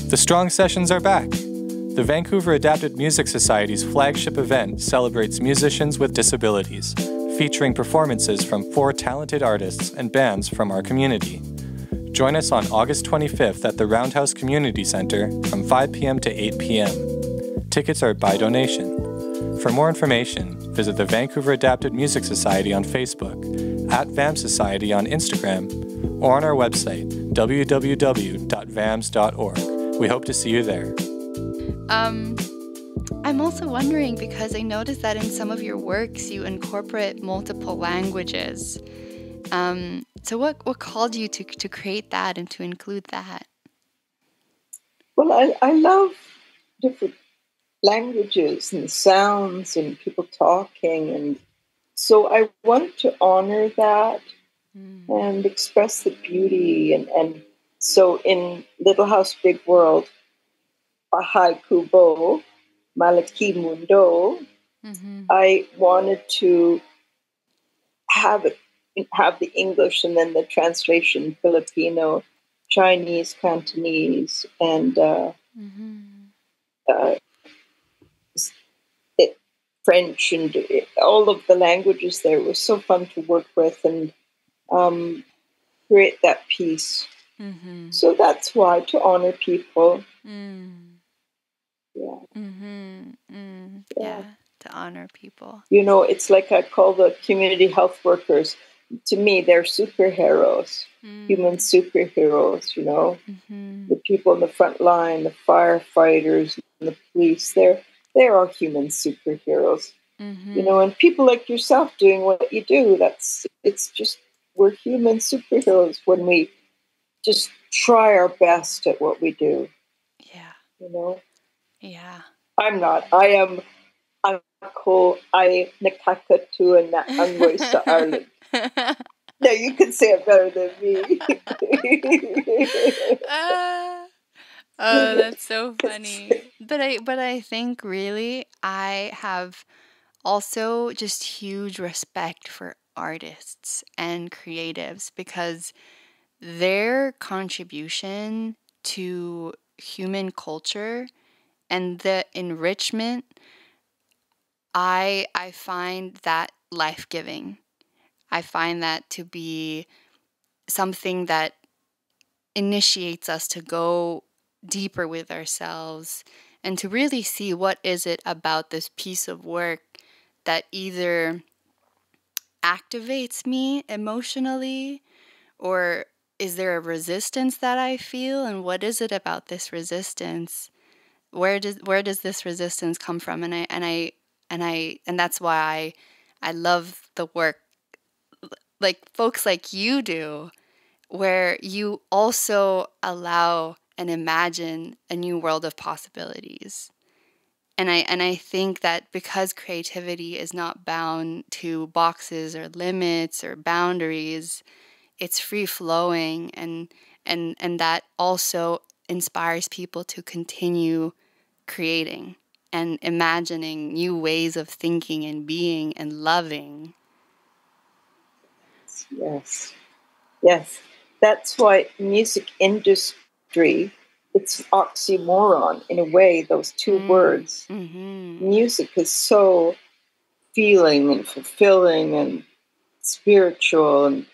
The Strong Sessions are back. The Vancouver Adapted Music Society's flagship event celebrates musicians with disabilities, featuring performances from 4 talented artists and bands from our community. Join us on August 25th at the Roundhouse Community Centre from 5 p.m. to 8 p.m. Tickets are by donation. For more information, visit the Vancouver Adapted Music Society on Facebook, at VAMS Society on Instagram, or on our website, www.vams.org. We hope to see you there. I'm also wondering, because I noticed that in some of your works you incorporate multiple languages. So what called you to create that and to include that? Well, I love different languages and sounds and people talking, and so I wanted to honor that and express the beauty, and so in Little House Big World, Ahai Kubo, Malaki Mundo, I wanted to have the English and then the translation Filipino, Chinese, Cantonese, and French, and all of the languages there. It was so fun to work with and create that piece. So that's why, to honor people. Yeah, to honor people. You know, it's like I call the community health workers, to me, they're superheroes, human superheroes, you know. The people in the front line, the firefighters, and the police, they're all human superheroes. You know, and people like yourself doing what you do, it's just, we're human superheroes when we just try our best at what we do. Yeah. You know? Yeah. I'm not. I am ako ay nakakatu na anggoy sa Ireland. No, you can say it better than me. Oh, that's so funny. But I think really I have also just huge respect for artists and creatives, because their contribution to human culture and the enrichment, I find that life-giving. I find that to be something that initiates us to go deeper with ourselves and to really see what is it about this piece of work that either activates me emotionally, or is there a resistance that I feel, and what is it about this resistance? Where does this resistance come from? And that's why I love the work like folks like you do, where you also allow and imagine a new world of possibilities. And I think that because creativity is not bound to boxes or limits or boundaries, it's free flowing, and that also inspires people to continue creating and imagining new ways of thinking and being and loving. Yes. That's why music industry, it's oxymoron in a way, those two words. Music is so feeling and fulfilling and spiritual and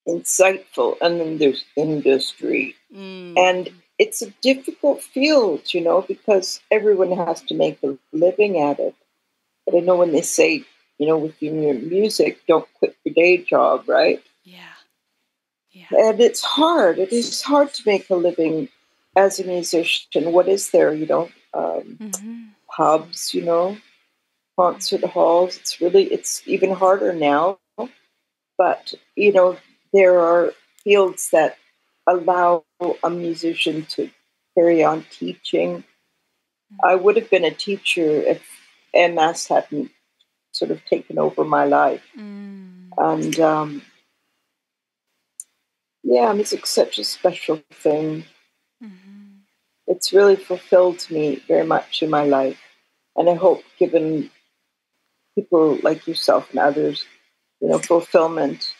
insightful, and then there's industry. And it's a difficult field, you know, because everyone has to make a living at it. But I know when they say, you know, with your music, don't quit your day job, right? Yeah. And it's hard. It is hard to make a living as a musician. What is there, you know? Pubs, you know, concert halls. It's even harder now. But, you know, there are fields that allow a musician to carry on teaching. I would have been a teacher if MS hadn't sort of taken over my life. And music's such a special thing. It's really fulfilled me very much in my life. And I hope given people like yourself and others, you know, fulfillment.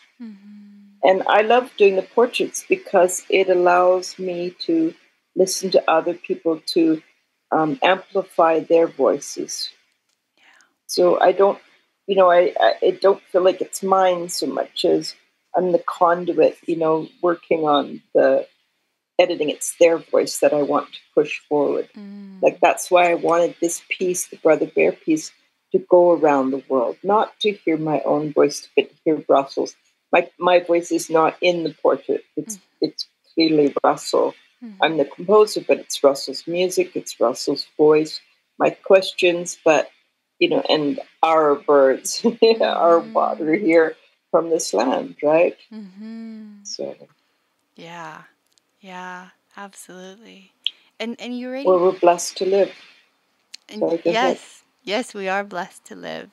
And I love doing the portraits because it allows me to listen to other people to amplify their voices. So I don't, I don't feel like it's mine so much as I'm the conduit, working on the editing. It's their voice that I want to push forward. Like, that's why I wanted this piece, the Brother Bear piece, to go around the world, not to hear my own voice, but to hear Russell's. My voice is not in the portrait. It's clearly Russell. I'm the composer, but it's Russell's music, it's Russell's voice, my questions, but, and our birds, our water here from this land, right? So, yeah, absolutely. And you already... Well, we're blessed to live. Sorry, yes, we are blessed to live.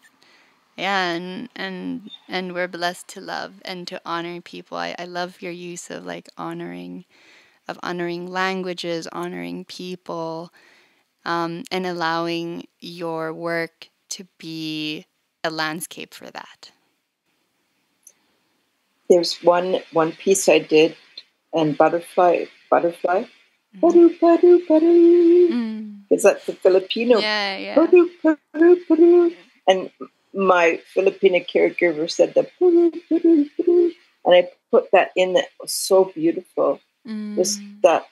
Yeah, and we're blessed to love and to honor people. I love your use of like honoring languages, honoring people, and allowing your work to be a landscape for that. There's one piece I did, and butterfly. Badu, is that the Filipino? Yeah. Badu. And my Filipino caregiver said the and I put that in. That was so beautiful. Just that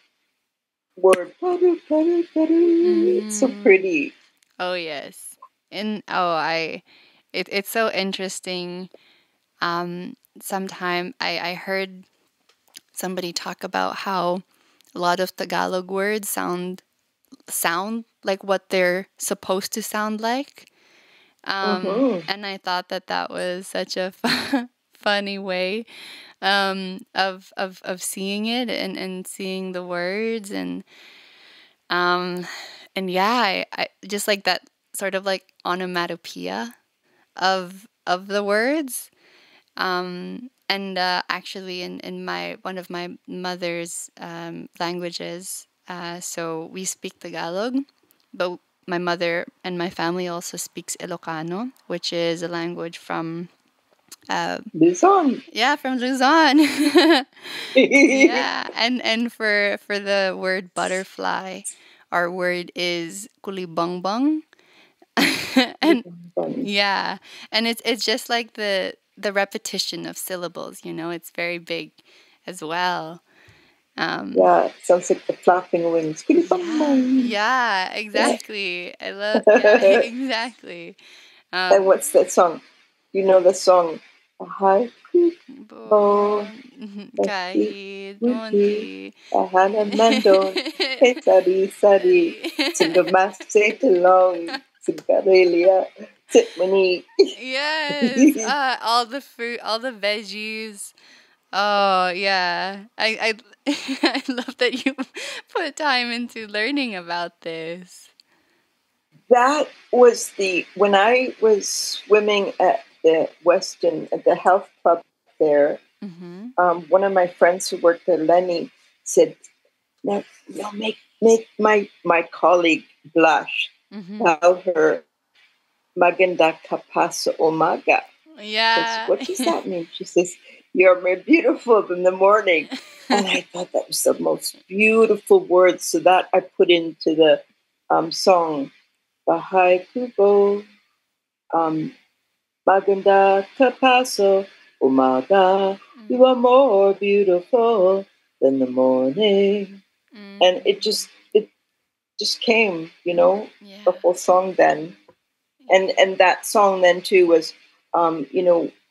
word, it's so pretty. Oh yes, and it's so interesting. Sometime I heard somebody talk about how a lot of Tagalog words sound like what they're supposed to sound like. And I thought that was such a funny way of seeing it and seeing the words and yeah, I just like that sort of like onomatopoeia of the words. And actually in one of my mother's languages, so we speak Tagalog, but my mother and my family also speaks Ilocano, which is a language from Luzon. Yeah, from Luzon. Yeah, and for the word butterfly, our word is kulibongbong. And yeah, and it's just like the repetition of syllables, it's very big as well. Yeah, it sounds like the flapping wings. Yeah, exactly. I love exactly. And what's that song? You know the song? Kahit munti Mandon, sari, Singamaste Talong, Singarelia, Titmani. Yes, all the fruit, all the veggies. Oh yeah, I I love that you put time into learning about this. That was when I was swimming at the health club there. One of my friends who worked there, Lenny, said, "Now, make my colleague blush. Tell her maganda ka pa sa umaga." Yeah. What does that mean? She says, "You're more beautiful in the morning." And I thought that was the most beautiful words. So that I put into the song. Bahay kubo, maganda ka pa sa umaga. You are more beautiful than the morning. And it just came, the whole song then. And that song then too was,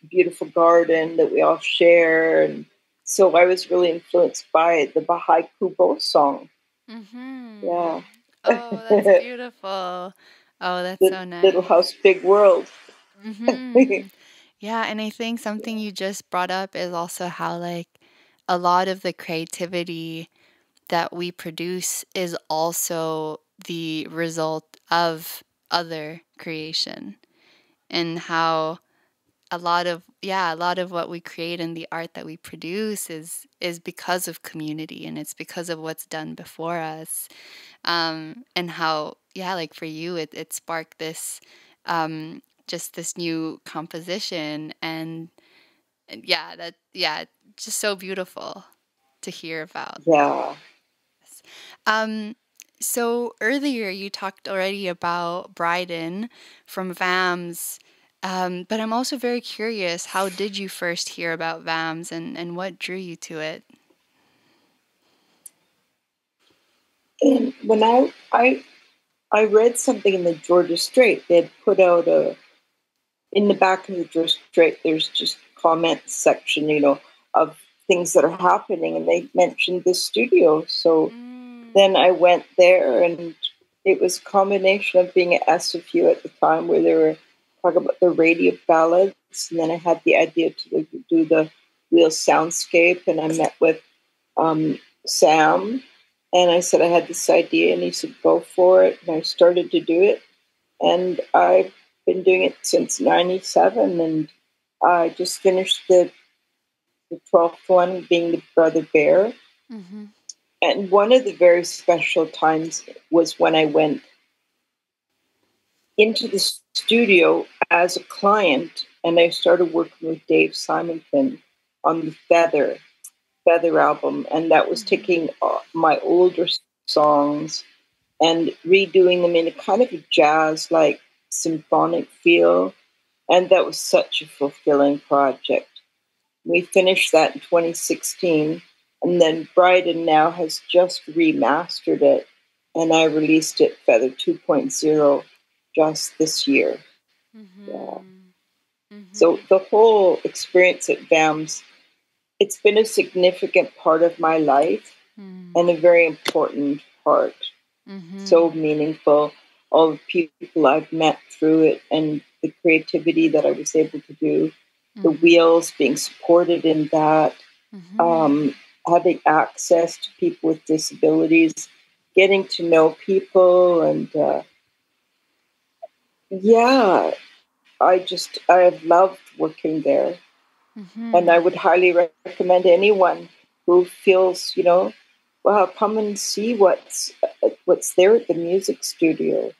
beautiful garden that we all share. And so I was really influenced by the Bahay Kubo song. Yeah. Oh, that's beautiful. Oh, that's so nice. Little house, big world. Yeah, and I think something you just brought up is also how like a lot of the creativity that we produce is also the result of other creation, and how a lot of what we create and the art that we produce is because of community, and it's because of what's done before us. And how like for you it sparked this just this new composition, and just so beautiful to hear about. Yeah. So earlier you talked already about Bryden from VAMS, but I'm also very curious, how did you first hear about VAMS and what drew you to it? And when I read something in the Georgia Strait, they had put out in the back of the Georgia Strait, there's just comments section, of things that are happening, and they mentioned this studio. So then I went there, and it was a combination of being at SFU at the time where they were talking about the radio ballads, and then I had the idea to do the WHEELS Soundscape, and I met with Sam, and I said I had this idea, and he said, go for it, and I started to do it, and I've been doing it since 97, and I just finished the 12th one, being the Brother Bear. Mm-hmm. And one of the very special times was when I went into the studio as a client, and I started working with Dave Simonton on the Feather album, and that was taking my older songs and redoing them in a kind of a jazz-like symphonic feel, and that was such a fulfilling project. We finished that in 2016, and then Bryden now has just remastered it, and I released it Feather 2.0 just this year. Mm-hmm. Yeah. Mm-hmm. So the whole experience at VAMS, it's been a significant part of my life and a very important part. So meaningful. All the people I've met through it and the creativity that I was able to do, the wheels being supported in that, having access to people with disabilities, getting to know people, and I have loved working there. And I would highly recommend anyone who feels, well, come and see what's there at the music studio.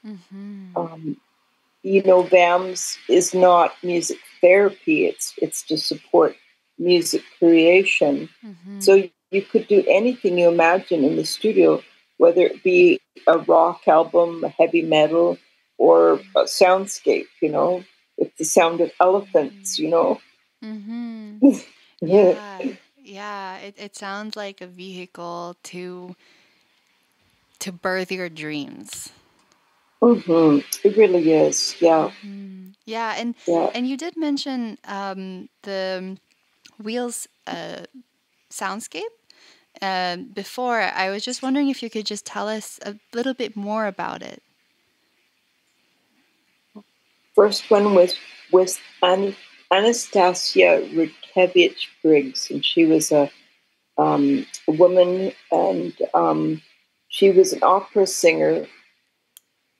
VAMS is not music therapy. It's to support music creation. So you could do anything you imagine in the studio, whether it be a rock album, a heavy metal, or a soundscape, with the sound of elephants, Yeah. It sounds like a vehicle to birth your dreams. It really is. Yeah. Yeah, and you did mention the WHEELS Soundscape before. I was just wondering if you could just tell us a little bit more about it. First one was with Anastasia Rutkiewicz-Briggs, and she was a woman, and she was an opera singer.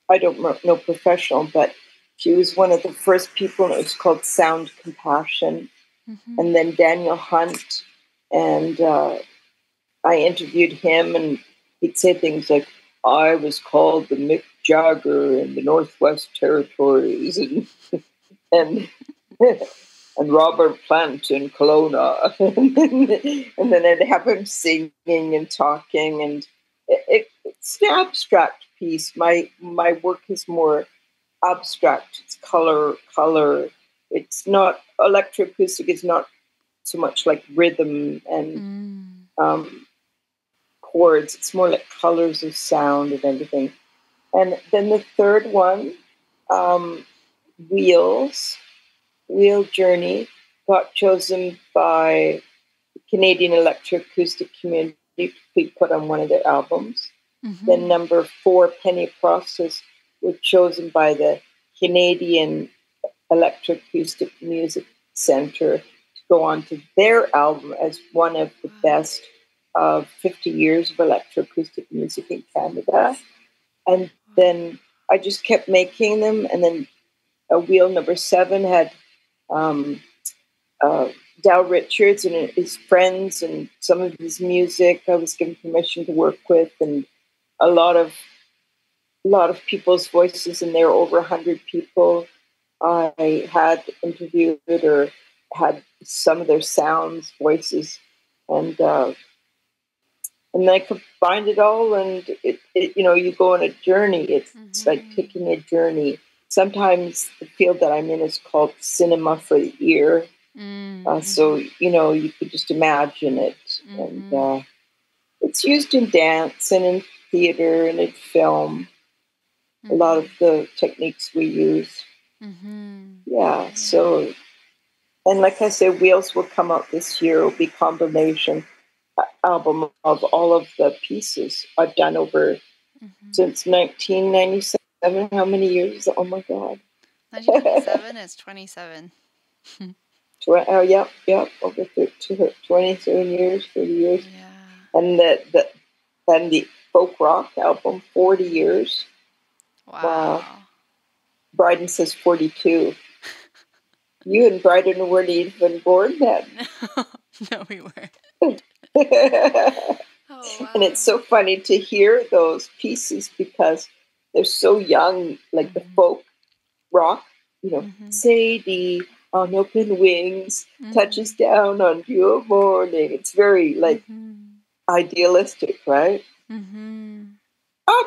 I don't know professional, but she was one of the first people, and it was called Sound Compassion. And then Daniel Hunt, and I interviewed him, and he'd say things like, I was called the Mick Jagger in the Northwest Territories, and and Robert Plant in Kelowna. And then I'd have him singing and talking, and it's an abstract piece. My work is more abstract. It's color. It's not, electroacoustic is not so much like rhythm and chords. It's more like colors of sound and everything. And then the third one, Wheel Journey, got chosen by the Canadian Electroacoustic Community to be put on one of their albums. Then number 4, Penny Process, was chosen by the Canadian Electroacoustic Music Centre to go on to their album as one of the best of 50 years of electroacoustic music in Canada. And then I just kept making them, and then wheel number 7 had Dal Richards and his friends and some of his music I was given permission to work with, and a lot of people's voices in there, over 100 people I had interviewed or had some of their sounds, voices, and And I combined it all, and it you go on a journey. It's like taking a journey. Sometimes the field that I'm in is called cinema for the ear. So, you could just imagine it. And it's used in dance and in theater and in film. A lot of the techniques we use. Yeah, so, and like I said, Wheels will come out this year. It'll be combination album of all of the pieces I've done over since 1997. How many years? Oh my God. 1997 is 27. Yep, over 27 years, 30 years. Yeah. And the folk rock album, 40 years. Wow. Bryden says 42. You and Bryden weren't even born then. No, we weren't. Oh, wow. And it's so funny to hear those pieces because they're so young, like the folk rock, Sadie on open wings, touches down on your morning. It's very idealistic, right?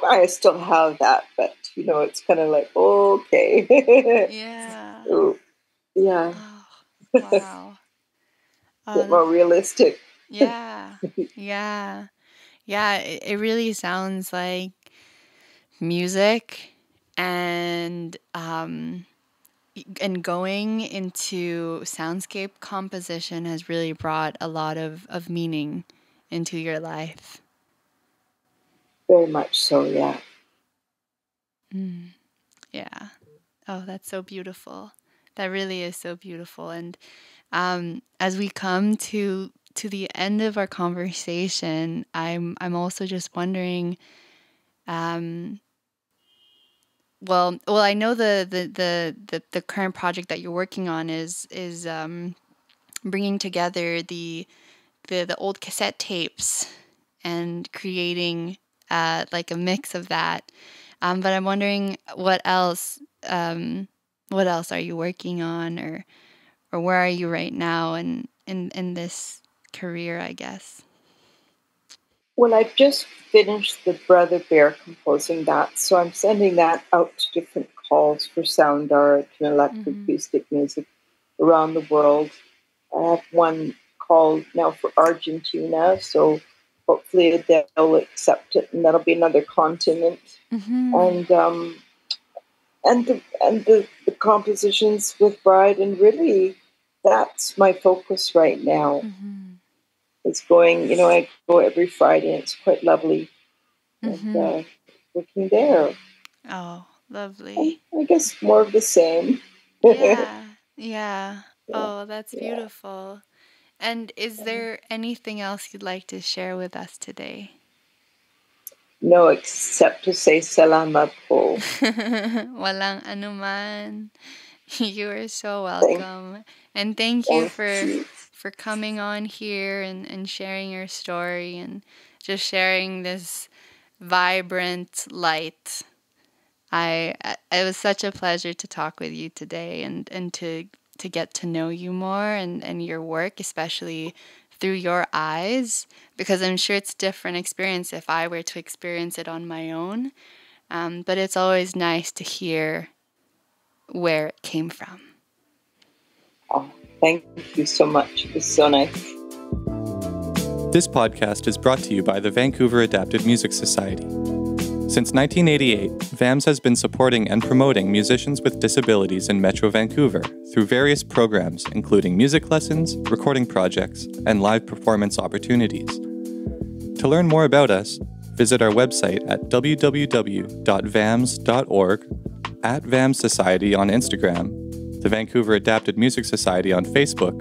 I still have that, but it's kind of like, okay. Yeah. So, yeah. Oh, wow. A bit more realistic. Yeah. It really sounds like music and going into soundscape composition has really brought a lot of meaning into your life. Very much so, yeah. Yeah. Oh, that's so beautiful. That really is so beautiful. And as we come to the end of our conversation, I'm also just wondering. Well, I know the current project that you're working on is bringing together the old cassette tapes and creating like a mix of that. But I'm wondering what else are you working on, or where are you right now in this career, I guess? Well, I've just finished the Brother Bear composing that, so I'm sending that out to different calls for sound art and electroacoustic music around the world. I have one called now for Argentina, so hopefully they'll accept it, and that'll be another continent. And the compositions with Bryden, really, that's my focus right now. It's going, I go every Friday, and it's quite lovely. And working there. Oh, lovely. I guess more of the same. Yeah. Oh, that's beautiful. And is there anything else you'd like to share with us today? No, except to say salamat po. Walang anuman. You are so welcome. And thank you for coming on here and sharing your story and just sharing this vibrant light. It was such a pleasure to talk with you today and to get to know you more and your work, especially through your eyes, because I'm sure it's a different experience if I were to experience it on my own. But it's always nice to hear where it came from. Oh, thank you so much. It was so nice. This podcast is brought to you by the Vancouver Adapted Music Society. Since 1988, VAMS has been supporting and promoting musicians with disabilities in Metro Vancouver through various programs, including music lessons, recording projects, and live performance opportunities. To learn more about us, visit our website at www.vams.org, at VAMS Society on Instagram, the Vancouver Adapted Music Society on Facebook,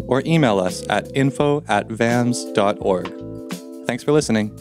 or email us at info@vams.org. Thanks for listening.